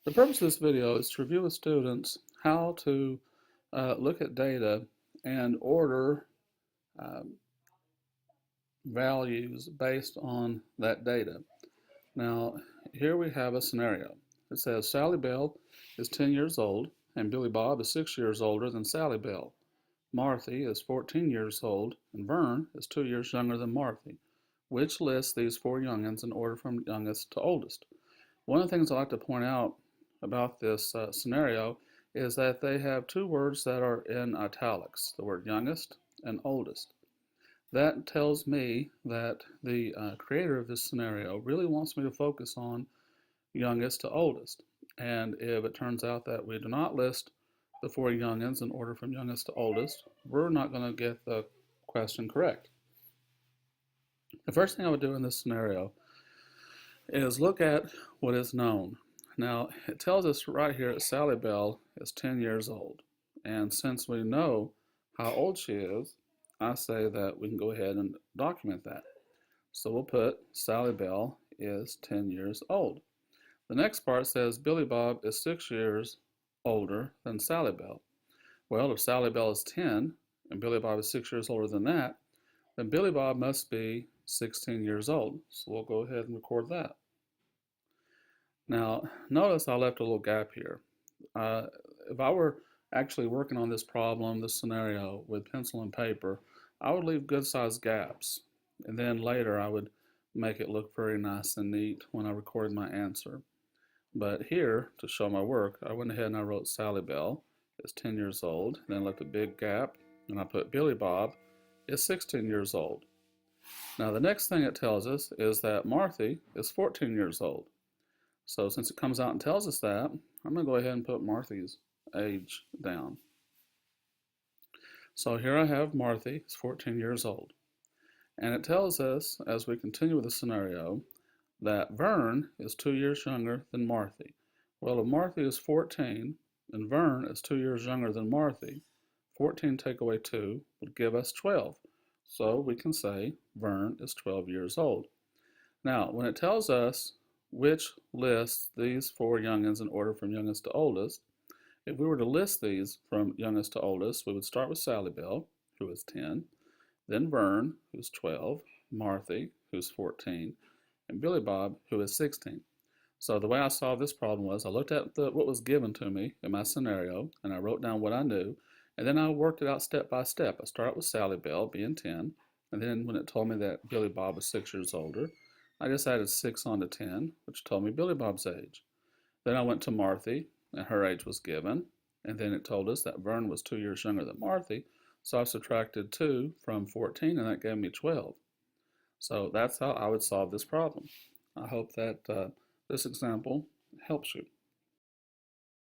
The purpose of this video is to review with students how to look at data and order um, values based on that data. Now, here we have a scenario. It says Sally Bell is 10 years old and Billy Bob is 6 years older than Sally Bell. Marthy is 14 years old and Vern is 2 years younger than Marthy. Which lists these four youngins in order from youngest to oldest? One of the things I like to point out about this scenario is that they have two words that are in italics, the word youngest and oldest. That tells me that the creator of this scenario really wants me to focus on youngest to oldest. And if it turns out that we do not list the four youngins in order from youngest to oldest, we're not going to get the question correct. The first thing I would do in this scenario is look at what is known. Now, it tells us right here that Sally Bell is 10 years old. And since we know how old she is, I say that we can go ahead and document that. So we'll put Sally Bell is 10 years old. The next part says Billy Bob is 6 years older than Sally Bell. Well, if Sally Bell is 10 and Billy Bob is 6 years older than that, then Billy Bob must be 16 years old. So we'll go ahead and record that. Now, notice I left a little gap here. If I were actually working on this problem, this scenario, with pencil and paper, I would leave good sized gaps. And then later I would make it look very nice and neat when I recorded my answer. But here, to show my work, I went ahead and I wrote Sally Bell is 10 years old, then left a big gap, and I put Billy Bob is 16 years old. Now the next thing it tells us is that Marthy is 14 years old. So since it comes out and tells us that, I'm going to go ahead and put Marthy's age down. So here I have Marthy is 14 years old. And it tells us, as we continue with the scenario, that Vern is 2 years younger than Marthy. Well, if Marthy is 14 and Vern is 2 years younger than Marthy, 14 take away 2 would give us 12. So we can say Vern is 12 years old. Now, when it tells us which lists these four youngins in order from youngest to oldest, if we were to list these from youngest to oldest, we would start with Sally Bell, who is 10, then Vern, who's 12, Marthy, who's 14, and Billy Bob, who is 16. So the way I solved this problem was I looked at what was given to me in my scenario, and I wrote down what I knew, and then I worked it out step by step. I started with Sally Bell being 10, and then when it told me that Billy Bob was 6 years older, I just added 6 onto 10, which told me Billy Bob's age. Then I went to Marthy, and her age was given, and then it told us that Vern was 2 years younger than Marthy, so I subtracted 2 from 14, and that gave me 12. So that's how I would solve this problem. I hope that this example helps you.